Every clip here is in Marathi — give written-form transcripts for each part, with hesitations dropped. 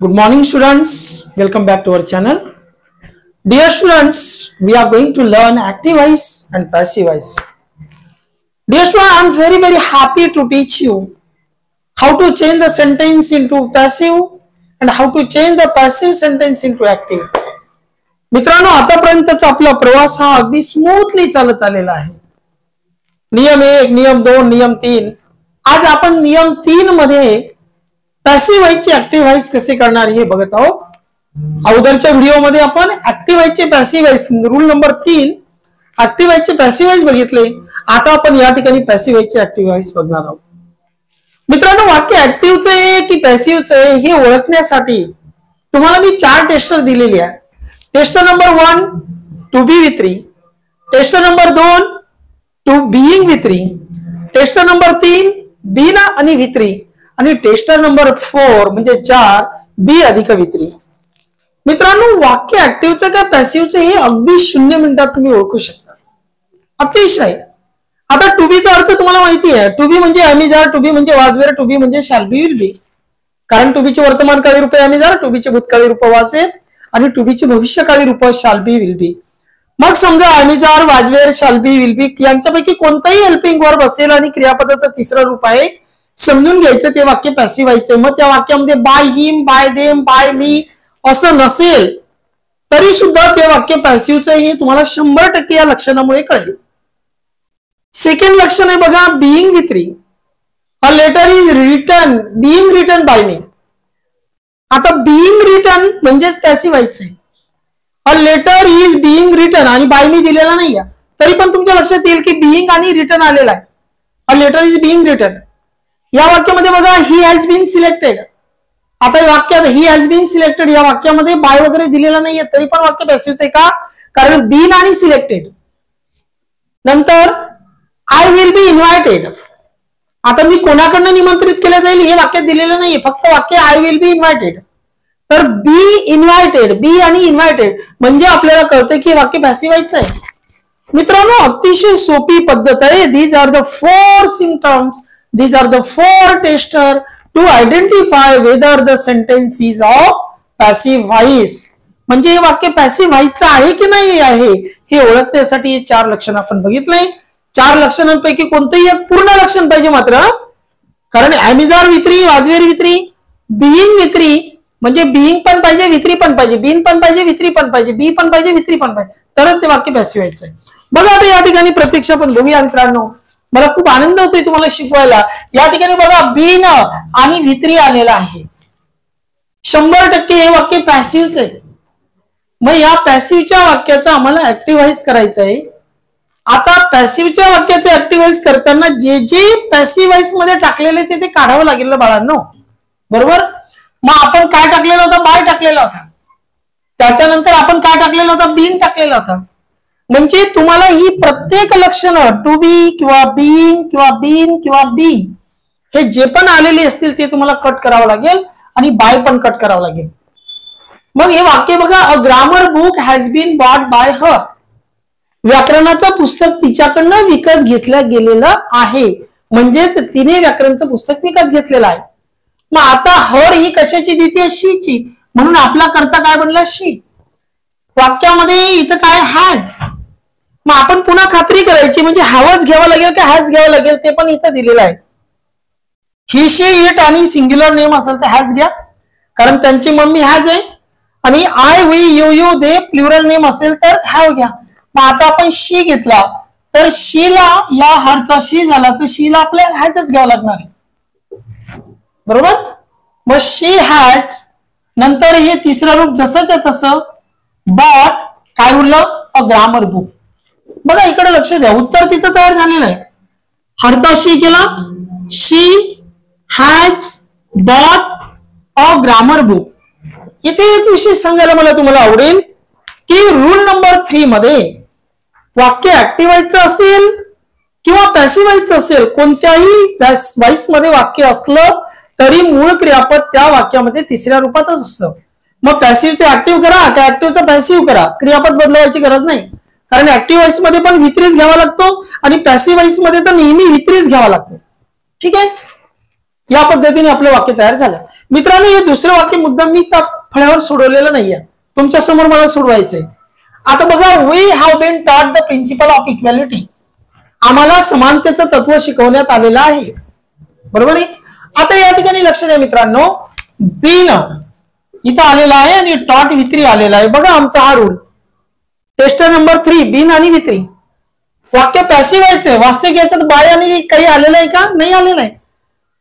Good morning students, welcome back to our channel. Dear students, we are going to learn active voice and passive voice. Dear students, I am very happy to teach you how to change the sentence into passive and how to change the passive sentence into active. मित्रांनो, आतापर्यंतचा आपला प्रवास हा अगदी स्मूथली चालत आलेला आहे. नियम 1, नियम 2, नियम 3. आज आपण नियम 3 मध्ये पॅसिव्ह व्हायचे ऍक्टिव्ह व्हायस कसे करणार हे बघत आहोत. अगोदरच्या व्हिडिओमध्ये आपण ऍक्टिव्ह व्हायचे passive vice rule number 3 active व्हायचे पॅसिव्ह व्हायस बघितले. आता आपण या ठिकाणी पॅसिव्ह व्हायचे ऍक्टिव्ह व्हायस बघणार आहोत. मित्रांनो, वाक्य ऍक्टिव्हचं आहे की पॅसिव्हचं आहे हे ओळखण्यासाठी तुम्हाला मी 4 टेस्टर दिलेली आहे. Tester number 1 to be with 3, tester number 2 to being with 3, tester number 3 been आणि विथ 3 आणि टेस्टर नंबर 4 म्हणजे 4 बी अधिक विथ 3. मित्रांनो, वाक्य ऍक्टिव्हचं का पॅसिव्हचं हे अगदी 0 मिनिटात तुम्ही ओळखू शकता. अतिशय. आता टू बीचा अर्थ तुम्हाला माहिती आहे. टू बी म्हणजे अमिजार, टू बी म्हणजे वाजवेर, टू बी म्हणजे शॅल बी विल बी. कारण टू बीचे वर्तमानकाळी रूप अमिजार, टू बीचे भूतकाळी रूप वाजवेर आणि टू बीचे भविष्यकाळी रूप शाल बी विल बी. मग समजा अमिजार, वाजवेर, शाल बी विल बी यांच्यापैकी कोणताही हेल्पिंग वर्ब असेल आणि क्रियापदाचं तिसरं रूप आहे समजून घ्यायचं ते वाक्य पॅसिव्ह व्हायचंय. मग त्या वाक्यामध्ये by him, by them, by me असं नसेल तरी सुद्धा ते वाक्य पॅसिव्हचं हे तुम्हाला 100% या लक्षणामुळे कळेल. सेकंड लक्षण आहे बघा, being with 3. A letter is written, being written by me. आता बीइंग रिटन म्हणजेच पॅसिव्ह व्हायचंय. A letter is being written आणि बाय मी दिलेला नाहीये तरी पण तुमच्या लक्षात येईल की बीइंग आणि रिटन आलेला आहे. A letter is being written. या वाक्यामध्ये बघा ही हॅज बीन सिलेक्टेड. आता या वाक्यात ही हॅज बीन सिलेक्टेड या वाक्यामध्ये बाय वगैरे दिलेला नाहीये तरी पण वाक्य पॅसिव्हच आहे का? कारण बीन आणि सिलेक्टेड. नंतर आय विल बी इन्व्हायटेड. आता मी कोणाकडनं निमंत्रित केलं जाईल हे वाक्यात दिलेलं नाहीये, फक्त वाक्य आय विल बी इन्व्हायटेड. तर बी इन्व्हायटेड, बी आणि इन्व्हायटेड म्हणजे आपल्याला कळतं की वाक्य पॅसिव्ह व्हायचं आहे. मित्रांनो, अतिशय सोपी पद्धत आहे. These are the 4 symptoms, these are the 4 tester to identify whether the sentence is of passive voice. म्हणजे हे वाक्य पॅसिव्ह व्हायचं आहे की नाही आहे हे ओळखण्यासाठी हे 4 लक्षण आपण बघितले. 4 लक्षणांपैकी कोणतंही एक पूर्ण लक्षण पाहिजे मात्र. कारण अमिजार वित्री, वाजवेर वित्री, बीइंग वित्री म्हणजे बीइंग पण पाहिजे, वित्री पण पाहिजे, बीन पण पाहिजे, वित्री पण पाहिजे, बी पण पाहिजे, वित्री पण पाहिजे, तरच ते वाक्य पॅसिव्ह व्हायचं आहे. बघा आता या ठिकाणी प्रत्यक्ष आपण बघूया मित्रांनो. मला खूप आनंद होतोय तुम्हाला शिकवायला. या ठिकाणी बघा बीन आणि वित्री आलेला आहे. 100% हे वाक्य पॅसिव्हच आहे. मग या पॅसिव्हच्या वाक्याचा आम्हाला ऍक्टिव्ह व्हाइस करायचं आहे. आता पॅसिव्हच्या वाक्याचं ऍक्टिव्ह व्हाइस करताना जे जे पॅसिव्ह व्हाइस मध्ये टाकलेले ते काढावं लागेल बाळांनो, बरोबर. मग आपण काय टाकलेला होता? बाय टाकलेला होता. त्याच्यानंतर आपण काय टाकलेला होता? बीन टाकलेला होता. म्हणजे तुम्हाला ही प्रत्येक लक्षणं टू बी किंवा बीइंग किंवा बीन किंवा बी हे जे पण आलेली असतील ते तुम्हाला कट करावं लागेल आणि बाय पण कट करावं लागेल. मग हे वाक्य बघा, a grammar book has been bought by her. व्याकरणाचं पुस्तक तिच्याकडनं विकत घेतलं गेलेलं आहे, म्हणजेच तिने व्याकरणाचं पुस्तक विकत घेतलेलं आहे. मग आता हर ही कशाची द्वितीय? शीची. म्हणून आपला करता काय बनला? शी. वाक्यामध्ये इथं काय? हॅज. मग आपण पुन्हा खात्री करायची म्हणजे हॅवच घ्यावं लागेल का हॅज घ्यावं लागेल ते पण इथं दिलेलं आहे. ही, शी, इट आणि सिंग्युलर नेम असेल तर हॅज घ्या कारण त्यांची मम्मी हॅज आहे. आणि I, we, you, they plural name असेल तर हॅव घ्या. मग आता आपण शी घेतला तर शीला या हरचा शी झाला तर शीला आपल्याला हॅजच घ्यावं लागणार आहे, बरोबर. मग शी हॅज नंतर हे तिसरं रूप जसंच तसं बॉट काय उरलं? अ ग्रामर बुक. बघा इकडे लक्ष द्या, उत्तर तिथं तयार झालेलं आहे. हरचा शी केला, she has bought a grammar book. इथे एक विषय सांगायला मला तुम्हाला आवडेल की रूल नंबर 3 मध्ये वाक्य ऍक्टिव्ह व्हायचं असेल किंवा पॅसिव्ह व्हायचं असेल, कोणत्याही व्हाइस मध्ये वाक्य असलं तरी मूळ क्रियापद त्या वाक्यामध्ये तिसऱ्या रूपातच असतं. मग पॅसिव्हचे ऍक्टिव्ह करा का ऍक्टिव्हचं पॅसिव्ह करा, क्रियापद बदलवायची गरज नाही. कारण ऍक्टिव्ह व्हाइस मध्ये पण वित्रीच घ्यावा लागतो आणि पॅसिव्ह व्हाइस मध्ये तर नेहमी वित्रीच घ्यावा लागतो. ठीक आहे. या पद्धतीने आपलं वाक्य तयार झालं. मित्रांनो, हे दुसरं वाक्य मुद्दाम मी त्या फळ्यावर सोडवलेलं नाहीये, तुमच्या समोर मला सोडवायचंय. आता बघा, वी हॅव बीन टॉट द प्रिन्सिपल ऑफ इक्वॅलिटी. आम्हाला समानतेचं तत्व शिकवण्यात आलेलं आहे. बरोबर आहे. आता या ठिकाणी लक्ष द्या मित्रांनो, बीन इथं आलेला आहे आणि टॉट V3 आलेला आहे. बघा आमचा हा रूल, टेस्टर नंबर 3 बीन आणि V3. वाक्य पॅसिव्ह व्हायचंय, वास्तविक याच्यात बाय आणि काही आलेलं आहे का? नाही आलेलं आहे.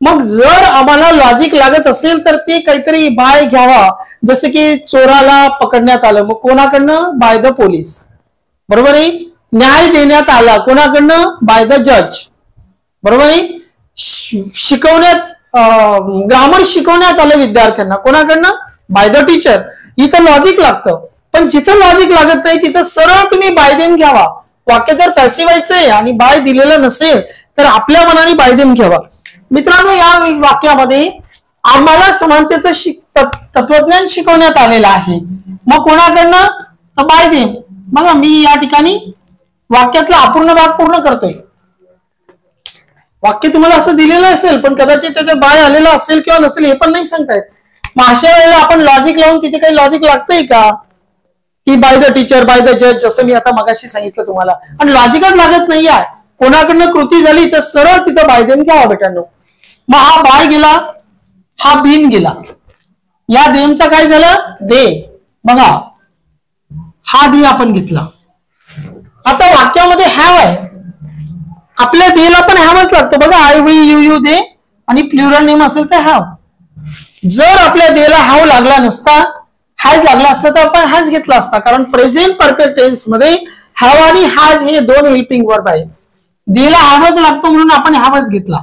मग जर आम्हाला लॉजिक लागत असेल तर ते काहीतरी बाय घ्यावा, जसं की चोराला पकडण्यात आलं, मग कोणाकडनं? By the police. बरोबर आहे. न्याय देण्यात आला कोणाकडनं? बाय द जज. बरोबर आहे. शिकवण्यात ग्रामर शिकवण्यात आलं विद्यार्थ्यांना कोणाकडनं? By the teacher. इथं लॉजिक लागतं, पण जिथं लॉजिक लागत नाही तिथं सरळ तुम्ही बाय देम घ्यावा. वाक्य जर पॅसिव्ह व्हायचंय आणि बाय दिलेलं नसेल तर आपल्या मनाने बाय देम घ्यावा. मित्रांनो, या वाक्यामध्ये आम्हाला समानतेचं तत्वज्ञान शिकवण्यात आलेलं आहे. मग कोणाकडनं? तर बाय देम. बघा मी या ठिकाणी वाक्यातला अपूर्ण भाग पूर्ण करतोय. वाक्य तुम्हाला असं दिलेलं असेल पण कदाचित त्याच्यात बाय आलेलं असेल किंवा नसेल हे पण नाही सांगतायत. मग अशा वेळेला आपण लॉजिक लावून तिथे काही लॉजिक लागतंय का? की by the teacher, by the जज, जसं मी आता मगाशी सांगितलं तुम्हाला. आणि लॉजिकच लागत नाहीये, कोणाकडनं कृती झाली तर सरळ तिथं बाय देम घ्यावा बेटांनो. मग हा बाय गेला, हा बीन गेला, या देमचा काय झालं? दे. बघा हा दे आपण घेतला. आता वाक्यामध्ये हॅव आहे, आपल्या देला पण हॅवच लागतो. बघा I we you you they आणि प्लुरल नेम असेल तर हॅव. जर आपल्या देला हॅव लागला नसता, हॅज लागला असता तर आपण हॅज घेतला असता, कारण प्रेझेंट परफेक्ट टेन्स मध्ये हॅव आणि हॅज हे दोन हेल्पिंग वर्ब आहेत. देला हॅवच लागतो म्हणून आपण हॅवच घेतला.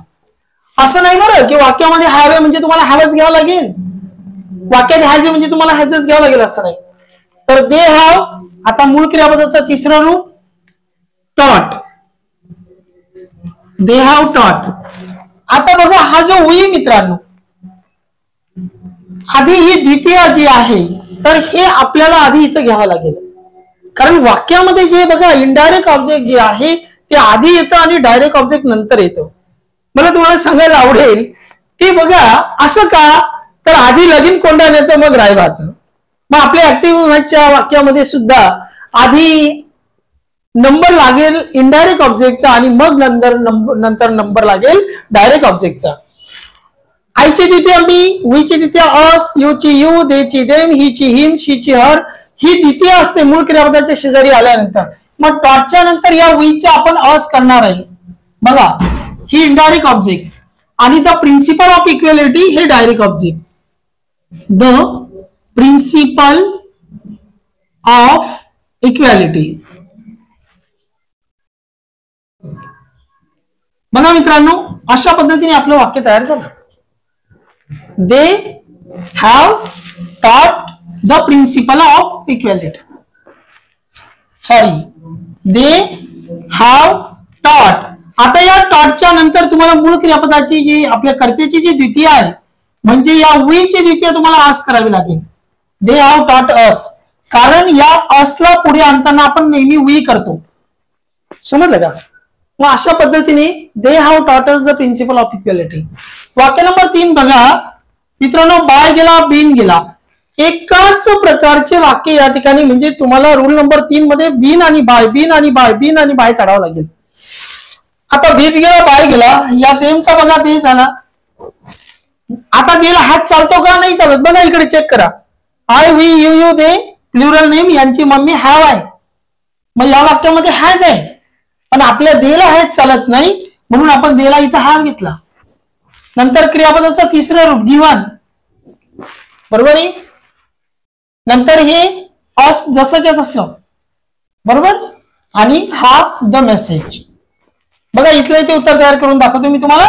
असं नाही बरं की वाक्यामध्ये हॅव आहे म्हणजे तुम्हाला हॅवच घ्यावं लागेल, वाक्यात हॅज आहे म्हणजे तुम्हाला हॅजच घ्यावं लागेल असं नाही. तर दे हॅव. आता मूळ क्रियापदाचा तिसरा रूप टॉट. दे हॅव टॉट. आता बघा हा जो वी मित्रांनो, आधी ही द्वितीय जी आहे तर हे आपल्याला आधी इथं घ्यावं लागेल, कारण वाक्यामध्ये जे बघा इनडायरेक्ट ऑब्जेक्ट जे आहे ते आधी येतं आणि डायरेक्ट ऑब्जेक्ट नंतर येतं. मला तुम्हाला सांगायला आवडेल की बघा असं का, तर आधी लगीन कोंडाण्याचं मग रायबाचं. मग आपल्या ऍक्टिव्ह व्हायच्या वाक्यामध्ये सुद्धा आधी नंबर लागेल इनडायरेक्ट ऑब्जेक्टचा आणि मग नंतर नंबर लागेल डायरेक्ट ऑब्जेक्टचा. आईची द्वितीय मी, वीची द्वितीय अस, यूची यू, देची देम, हिची हिम, शीची हर. ही द्वितीय असते मूळ क्रियापदाच्या शेजारी आल्यानंतर. मग टॉटच्या नंतर या वीचा आपण अस करणार आहे. बघा ही इनडायरेक्ट ऑब्जेक्ट आणि द प्रिन्सिपल ऑफ इक्वॅलिटी हे direct object. The principle of equality. बघा मित्रांनो, अशा पद्धतीने आपलं वाक्य तयार झालं. They have taught the principle of equality. Sorry, they have taught. आता या टॉटच्या नंतर तुम्हाला मूळ क्रियापदाची जी आपल्या कर्त्याची जी द्वितीय आहे म्हणजे या वी ची द्वितीय तुम्हाला अस करावी लागेल. दे हॅव टॉट अस, कारण या असला पुढे आणताना आपण नेहमी वी करतो. समजलं का? मग अशा पद्धतीने they have taught us the principle of equality. वाक्य नंबर 3 बघा मित्रांनो, बाय गेला, बीन गेला. एकाच प्रकारचे वाक्य या ठिकाणी म्हणजे तुम्हाला रूल नंबर 3 मध्ये बीन आणि बाय, बीन आणि बाय, बीन आणि बाय काढावं लागेल. आता बीन गेला, बाय गेला, या देमचा बघा दे झाला. आता देला हात चालतो का? नाही चालत. बघा इकडे चेक करा. I we you you they plural name, यांची मम्मी हॅव आहे. मग या वाक्यामध्ये हॅज आहे पण आपल्या देला हॅज चालत नाही म्हणून आपण देला इथं हॅव घेतला. नंतर क्रियापदाचं तिसरं रूप गिव्हन. बरोबर आहे. नंतर हे अस जसंच्या तसं. बरोबर. आणि हा द मेसेज. बघा इथलं इथे उत्तर तयार करून दाखवतो मी तुम्हाला.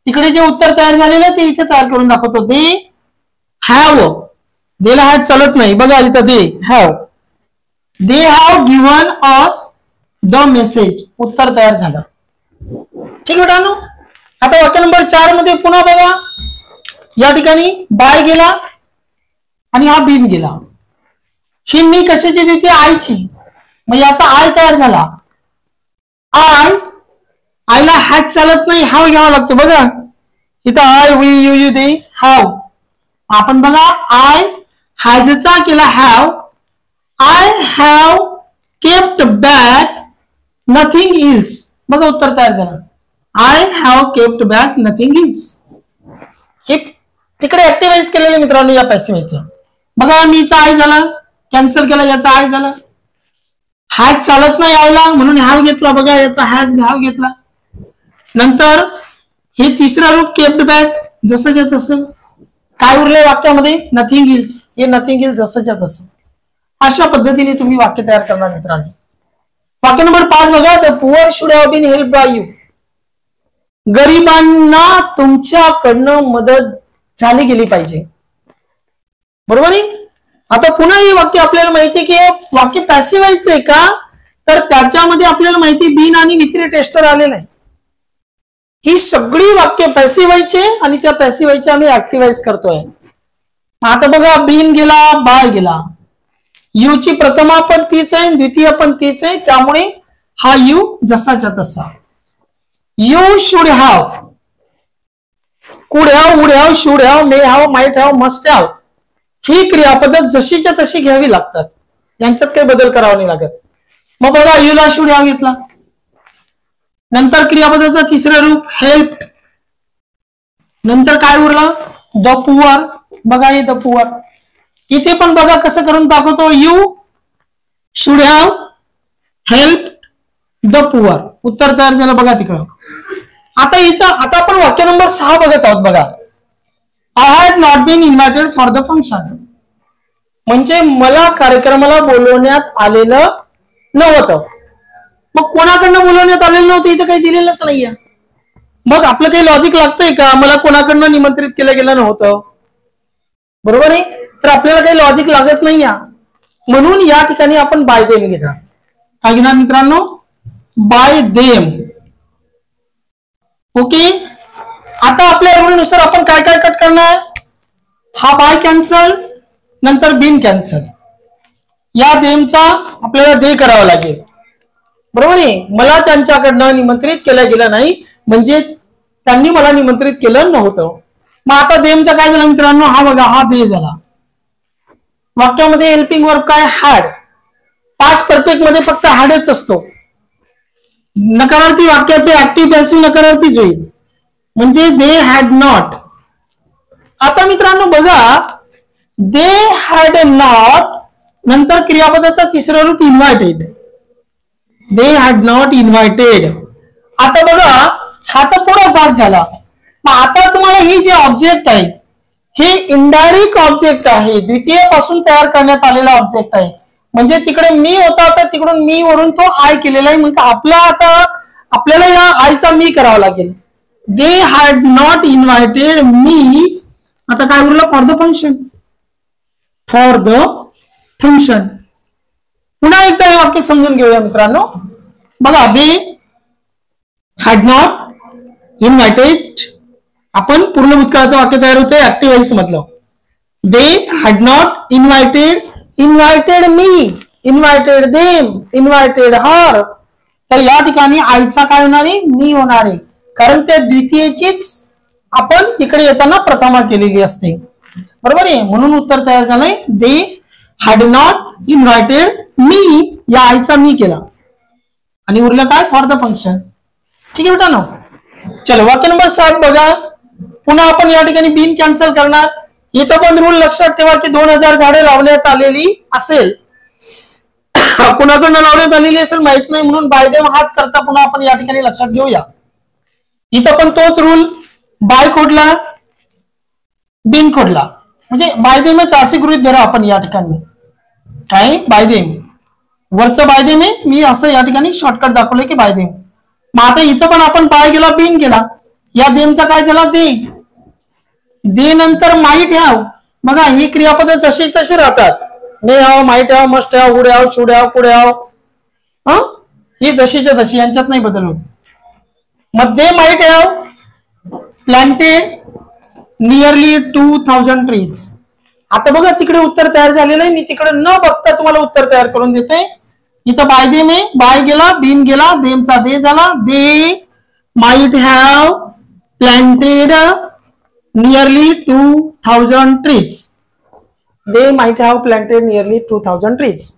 तिकडे जे उत्तर तयार झालेलं आहे ते इथे तयार करून दाखवतो. दे हॅव, देला हॅव चालत नाही. बघा इथं they have, they have given us the message. उत्तर तयार झालं. ठीक बेटानो. आता वाक्य नंबर 4 मध्ये पुन्हा बघा, या ठिकाणी बाय गेला आणि हा बीन गेला. ही मी कशाची द्वितीय? आईची. मग याचा आय तयार झाला. आयला हॅज चालत नाही, हाव घ्यावा लागतो. बघा इथं I we you you they have, आपण बघा आय हॅजचा केला have. I have kept back nothing else. बघा उत्तर तयार झालं. I have kept back nothing else. हे तिकडे ऍक्टिव्हाइज केलेले मित्रांनो या पॅसिव्हचं. बघा मीचा आय झाला, कॅन्सल केला, याचा आय झाला. हॅज चालत नाही आयला म्हणून हॅव घेतला. बघा याचा हॅज हॅव घेतला. नंतर हे तिसरं रूप केप्ट बॅक जसंच्या तसं. काय उरलंय वाक्यामध्ये नथिंग इल्स. हे नथिंग इल्स जसंच्या तसं. अशा पद्धतीने तुम्ही वाक्य तयार करणार मित्रांनो. वाक्य नंबर 5 बघा. The poor should have been help by you. गरिबांना तुमच्याकडनं मदत झाली गेली पाहिजे. बरोबर आहे. आता पुन्हा हे वाक्य आपल्याला माहिती की हे वाक्य पॅसिव्हाइजचं आहे का, तर त्याच्यामध्ये आपल्याला माहिती बीन आणि विथ टेस्टर आलेलं आहे. ही सगळी वाक्य पॅसिव्हाइजचे आणि त्या पॅसिव्हाइजचे आम्ही ऍक्टिव्हाइज करतोय. आता बघा बीन गेला, बाय गेला. यू ची प्रथमा पण तीच आहे, द्वितीय पण तीच आहे, त्यामुळे हा यू जसाच्या तसा. You should have, could have, would have, should have, may have, might have, must have ही क्रियापद जशीच्या तशी घ्यावी लागतात. यांच्यात काही बदल करावा नाही लागत. मग बघा यूला शुड हॅव घेतला. नंतर क्रियापदाचं तिसरं रूप हेल्प. नंतर काय उरलं द पुअर. बघा हे द पुअर. इथे पण बघा कसं करून दाखवतो. You should have help the poor. उत्तर तयार झालं बघा तिकडं. आता इथं आता आपण वाक्य नंबर 6 बघत आहोत. बघा I had not been invited for the function. म्हणजे मला कार्यक्रमाला बोलवण्यात आलेलं नव्हतं. मग कोणाकडनं बोलवण्यात आलेलं नव्हतं इथं काही दिलेलंच नाहीये. मग आपलं काही लॉजिक लागतंय का मला कोणाकडनं निमंत्रित केलं गेलं नव्हतं. बरोबर आहे. तर आपल्याला काही लॉजिक लागत नाही. म्हणून या ठिकाणी आपण बाय देम घेणार. काय घेणार मित्रांनो बाय देम. ओके. आता आपल्या रूलनुसार आपण काय काय कट करणार. हा बाय कॅन्सल, नंतर बिन कॅन्सल. या देमचा आपल्याला दे करावा लागेल. बरोबर आहे. मला त्यांच्याकडनं निमंत्रित केलं गेलं नाही म्हणजे त्यांनी मला निमंत्रित केलं नव्हतं. मग आता देमचा काय झाला मित्रांनो हा बघा हा दे झाला. वाक्यामध्ये हेल्पिंग वर्ब काय हॅड. पास्ट परफेक्ट मध्ये फक्त हॅडच असतो. नकारार्थी वाक्याचे ऍक्टिव्ह पॅसिव्ह नकारार्थीच होईल म्हणजे दे हॅड नॉट. आता मित्रांनो बघा दे हॅड नॉट नंतर क्रियापदाचा तिसरं रूप invited. They had not invited. आता बघा हा तर पुढा भाग झाला. मग आता तुम्हाला ही जे ऑब्जेक्ट आहे हे इनडायरेक्ट ऑब्जेक्ट आहे. द्वितीय पासून तयार करण्यात आलेला ऑब्जेक्ट आहे. म्हणजे तिकडे मी होता तर तिकडून मी वरून तो आय केलेला आहे. मग आपला आता आपल्याला या आयचा मी करावा लागेल. दे हॅड नॉट इन्व्हायटेड मी. आता काय उरलं for the function. For the function. पुन्हा एकदा हे वाक्य समजून घेऊया मित्रांनो. बघा दे हॅड नॉट इन्व्हायटेड. आपण पूर्ण भूतकाळाचं वाक्य तयार होते ऍक्टिव्हाइज मधलं. They had not invited, invited me, invited them, invited her. तर या ठिकाणी आईचा काय होणार आहे मी होणार आहे. कारण त्या द्वितीयचीच आपण इकडे येताना प्रथमा केलेली असते. बरोबर आहे. म्हणून उत्तर तयार झालंय दे हॅड नॉट इन्व्हायटेड मी. या आईचा मी केला आणि उरलं काय फॉर द फंक्शन. ठीक आहे बेटा. चलो वाक्य नंबर 7 बघा. पुन्हा आपण या ठिकाणी बिन कॅन्सल करणार. इथं पण रूल लक्षात ठेवा की 2000 झाडे लावण्यात आलेली असेल. कुणाकडनं लावण्यात आलेली असेल माहित नाही म्हणून बाय देम हाच करता पुन्हा आपण या ठिकाणी लक्षात घेऊया. इथं पण तोच रूल बाय खोडला बिन खोडला म्हणजे बाय देमच असे गृहीत धरा आपण या ठिकाणी. काय बाय देम वरचं बाय देम आहे. मी असं या ठिकाणी शॉर्टकट दाखवलंय की बाय देम. मग आता इथं पण आपण बाय गेला बिन गेला. या देमचा काय झाला दे. दे नंतर माईट हॅव. बघा ही क्रियापद जशी तशी राहतात. May have, might have, must have, would have, should have, could have. ही जशीच्या तशी यांच्यात नाही बदल होत. मग they might have planted nearly 2000 trees. आता बघा तिकडे उत्तर तयार झालेलं आहे. मी तिकडे न बघता तुम्हाला उत्तर तयार करून देतोय. इथं बाय देम आहे. बाय गेला बिन गेला देमचा दे झाला. They might have planted nearly 2000 trees. They might have planted nearly 2000 trees.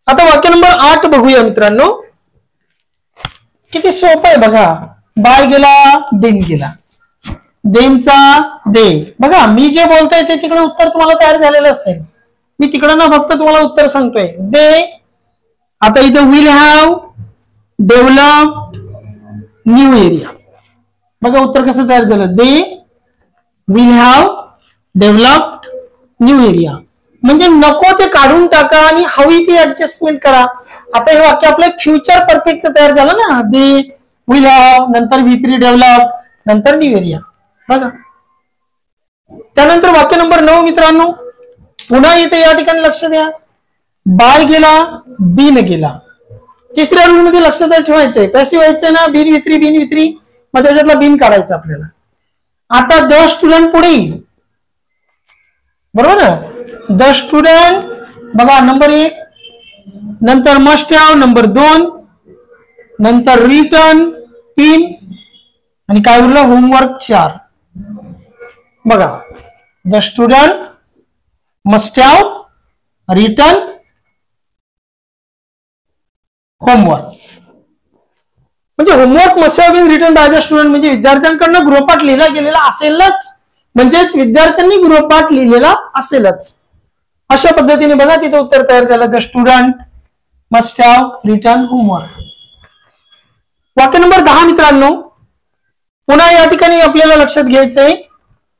आता वाक्य नंबर 8 बघूया मित्रांनो. किती सोपं आहे बघा. बाय गेला, बिन गेला, देमचा दे. बघा मी जे बोलतोय ते तिकडे उत्तर तुम्हाला तयार झालेलं असेल. मी तिकडे ना फक्त तुम्हाला उत्तर सांगतोय. दे. आता इथे will have develop new area. बघा उत्तर कसं तयार झालं. They will have developed new area. म्हणजे नको ते काढून टाका आणि हवी ती ऍडजस्टमेंट करा. आता हे वाक्य आपलं फ्युचर परफेक्टचं तयार झालं ना. दे विल हॅव, नंतर V3 डेव्हलप, नंतर न्यू एरिया. बघा त्यानंतर वाक्य नंबर 9 मित्रांनो. पुन्हा इथे या ठिकाणी लक्ष द्या. बाय गेला, बिन गेला. तिसऱ्या रूल मध्ये लक्ष ठेवायचंय. पॅसिव्ह व्हायचंय ना. बिन वित्री मग त्याच्यातला बिन काढायचा आपल्याला. आता द स्टुडंट पुढे येईल. बरोबर ना. द स्टुडंट बघा नंबर 1, नंतर मस्ट हॅव नंबर 2, नंतर रिटर्न 3 आणि काय उरलं होमवर्क 4. बघा the student must have return homework. म्हणजे homework must have been return by the student म्हणजे विद्यार्थ्यांकडनं गृहपाठ लिहिला गेलेला असेलच. म्हणजेच विद्यार्थ्यांनी गृहपाठ लिहिलेला असेलच. अशा पद्धतीने बघा तिथे उत्तर तयार झालं. The student must have return homework. वाक्य नंबर 10 मित्रांनो. पुन्हा या ठिकाणी आपल्याला लक्षात घ्यायचंय.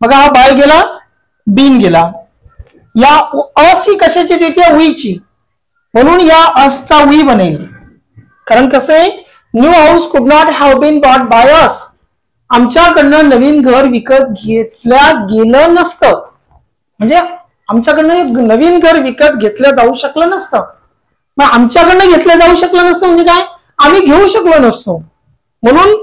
बघा हा बाय गेला, बिन गेला. या अस ही कशाची द्वितीय वीची. म्हणून या असचा वी बनेल. कारण कसं आहे new house could not have been bought by us. आमच्याकडनं नवीन घर विकत घेतल्या गेलं नसतं. म्हणजे आमच्याकडनं नवीन घर विकत घेतलं जाऊ शकलं नसतं. मग आमच्याकडनं घेतलं जाऊ शकलं नसतं म्हणजे काय. आम्ही घेऊ शकलो नसतो. म्हणून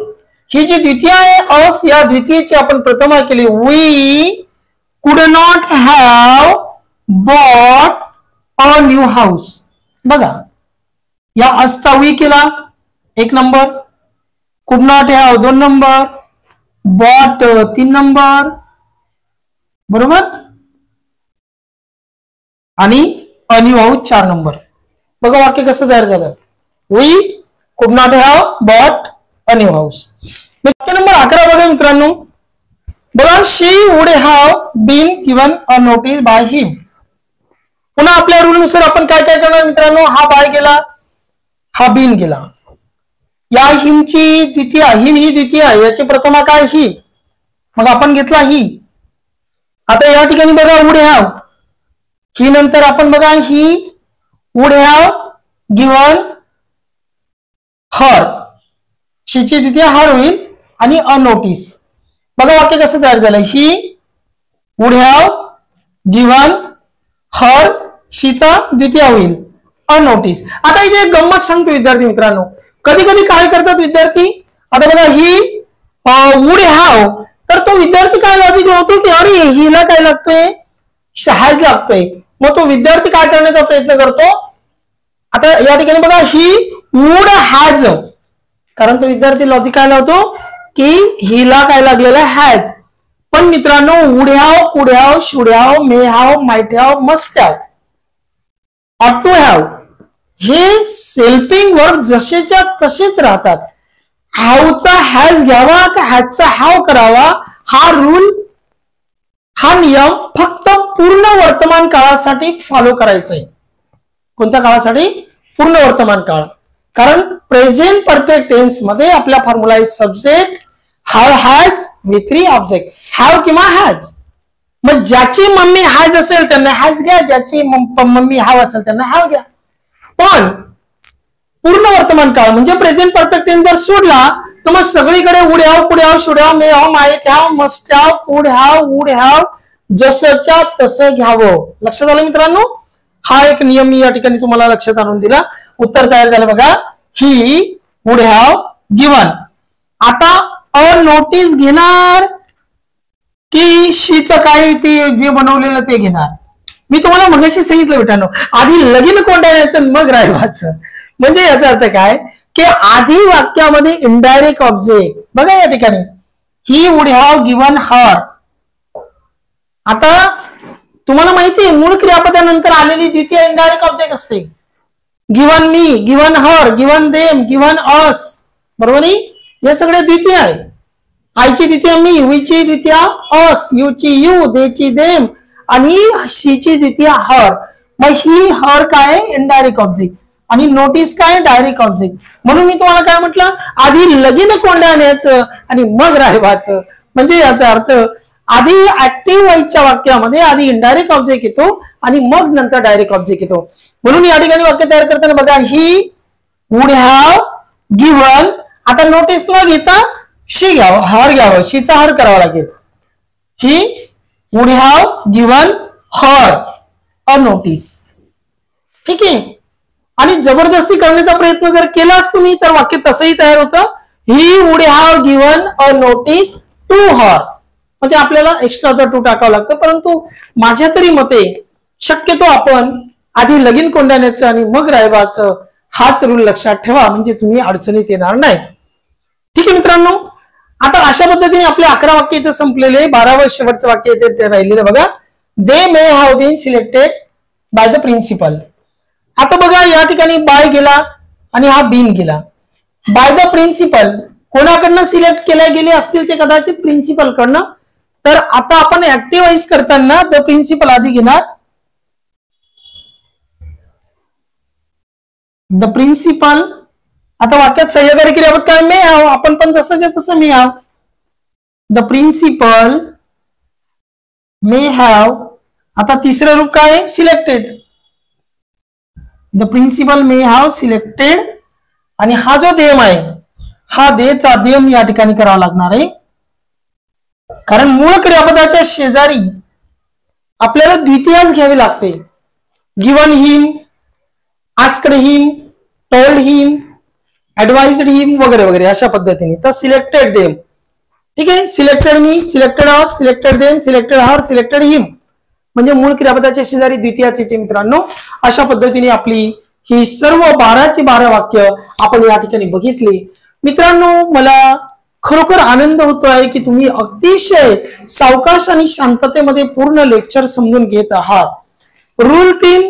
ही जी द्वितीय आहे अस या द्वितीयची आपण प्रथमा केली. We could not have bought a new house. बघा या असचा वी केला 1 number, could not have 2 number, bought 3 number. बरोबर. आणि अ न्यू हाऊस 4 नंबर. बघा वाक्य कसं तयार झालं. We could not have bought a new house. वाक्य नंबर 11 बघा मित्रांनो. बघा she would have been given a notice by him. पुन्हा आपल्या रूल नुसार आपण काय काय करणार मित्रांनो. हा बाय गेला, हा बिन गेला. या हिमची द्वितीय, हिम ही द्वितीय, याची प्रथमा काय ही. मग आपण घेतला ही. आता या ठिकाणी बघा वुड हॅव ही नंतर आपण बघा he would have given her. शीची द्वितीय हर होईल आणि अ नोटीस. बघा वाक्य कसं तयार झालं. He would have given her शीचा द्वितीय होईल अ नोटीस. आता इथे एक गंमत सांगतो विद्यार्थी मित्रांनो. कधी कधी काय करतात विद्यार्थी. आता बघा ही वुड हॅव तर तो विद्यार्थी काय लॉजिक लावतो की अरे हिला काय लागतोय हॅज लागतोय. मग तो विद्यार्थी काय करण्याचा प्रयत्न करतो. आता या ठिकाणी बघा ही वुड हॅज. कारण तो विद्यार्थी लॉजिक काय लावतो की हिला काय लागलेलं हॅज. पण मित्रांनो would have, could have, should have, may have, might have, must have, ऑट टू हॅव हे सेल्फिंग वर्ब जसेच्या तसेच राहतात. हॅवचा हॅज घ्यावा का हॅजचा हॅव करावा हा रूल, हा नियम फक्त पूर्ण वर्तमान काळासाठी फॉलो करायचा आहे. कोणत्या काळासाठी. पूर्ण वर्तमान काळ. कारण प्रेझेंट परफेक्ट टेन्स मध्ये आपला फॉर्म्युला आहे subject have has V3 object. Have किंवा हॅज. मग ज्याची मम्मी हॅज असेल त्यांना हॅज घ्या, ज्याची मम्मी हॅव असेल त्यांना हॅव घ्या. पण पूर्ण वर्तमान काळ म्हणजे प्रेझेंट परफेक्ट टेन्स जर सोडला तर मग सगळीकडे would have, could have, should have, may have, might have, must have, could have, would have जसंच्या तसं घ्यावं. लक्षात आलं मित्रांनो. हा एक नियम मी या ठिकाणी तुम्हाला लक्षात आणून दिला. उत्तर तयार झालं बघा. He would have given. आता अ नोटीस घेणार की शीचं काय ते जे बनवलेलं ते घेणार. मी तुम्हाला मगाशी सांगितलं मित्रांनो आधी लगीन कोंडाळ्याचं मग रायवाचं. म्हणजे याचा अर्थ काय की आधी वाक्यामध्ये इनडायरेक्ट ऑब्जेक्ट. बघा या ठिकाणी ही वुड हॅव गिवन हर आता तुम्हाला माहिती आहे मूळ क्रियापदानंतर आलेली द्वितीय इनडायरेक्ट ऑब्जेक्ट असते. गिव्हन मी, गिव्हन हर, गिव्हन देम, गिव्हन अस, बरोबर आहे. हे सगळे द्वितीय आहे. आयची द्वितीय मी, वीची द्वितीय अस, यूची यू, देची देम आणि शीची द्वितीय हर. मग ही हर काय इनडायरेक्ट ऑब्जेक्ट आणि नोटीस काय डायरेक्ट ऑब्जेक्ट. म्हणून मी तुम्हाला काय म्हटलं, आधी लगीन कोंड्या आणायचं आणि मग राहायचं. म्हणजे याचा अर्थ आधी ऍक्टिव्ह व्हायच्या वाक्यामध्ये आधी इनडायरेक्ट ऑब्जेक्ट येतो आणि मग नंतर डायरेक्ट ऑब्जेक्ट येतो. म्हणून या ठिकाणी वाक्य तयार करताना बघा, ही वुड हॅव गिव्हन, आता नोटीस न घेता शी घ्यावं, हर घ्यावं, शीचा हर करावा लागेल. ही would have given her a notice. ठीक आहे. आणि जबरदस्ती करण्याचा प्रयत्न जर केलाच तुम्ही तर वाक्य तसंही तयार होतं, he would have given a notice to her. म्हणजे आपल्याला एक्स्ट्राचा टू टाकावं लागतं. परंतु माझ्या तरी मते शक्यतो आपण आधी लगीन कोंडाण्याचं आणि मग रायबाचं हाच रूल लक्षात ठेवा, म्हणजे तुम्ही अडचणीत येणार नाही. ठीक आहे मित्रांनो. आता अशा पद्धतीने आपले 11 वाक्य इथे संपलेले. 12वं शेवटचं वाक्य इथे राहिलेलं बघा, they may have been selected by the principal. आता बघा या ठिकाणी बाय गेला आणि हा बीन गेला. बाय द प्रिन्सिपल कोणाकडनं सिलेक्ट केल्या गेले असतील ते कदाचित प्रिन्सिपल कडनं. तर आता आपण ऍक्टिव्हाइज करताना द प्रिन्सिपल आधी घेणार. The principal. आता वाक्यात सह्याद्वारे क्रियापद काय मे हॅव, आपण पण जसं तसं may have. The principle may have. आता तिसरं रूप काय, selected. The principle may have selected आणि हा जो देम आहे हा देचा देम या ठिकाणी करावा लागणार आहे. कारण मूळ क्रियापदाच्या शेजारी आपल्याला द्वितीयच घ्यावी लागते. गिव्हन हिम, आस्क्ड हिम, टोल्ड हिम, ऍडवाइज्ड हिम वगैरे वगैरे अशा पद्धतीने. तर सिलेक्टेड देम. ठीक आहे. सिलेक्टेड मी, सिलेक्टेड अस, सिलेक्टेड देम, सिलेक्टेड हर, सिलेक्टेड हिम. म्हणजे मूळ क्रियापदाच्या शेजारी द्वितीयाचे मित्रांनो. अशा पद्धतीने आपली ही सर्व 12ची 12 वाक्य आपण या ठिकाणी बघितली. मित्रांनो मला खरोखर आनंद होतोय की तुम्ही अतिशय सावकाश आणि शांततेमध्ये पूर्ण लेक्चर समजून घेत आहात. रूल 3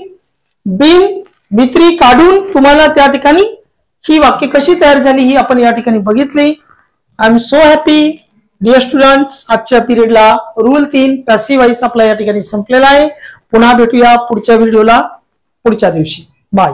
बीन B3 काढून तुम्हाला त्या ठिकाणी ही वाक्य कशी तयार झाली ही आपण या ठिकाणी बघितली. I am so happy dear students. आजच्या पिरियडला रूल 3 पॅसिव्ह वॉइस आपला या ठिकाणी संपलेला आहे. पुन्हा भेटूया पुढच्या व्हिडिओला पुढच्या दिवशी. बाय.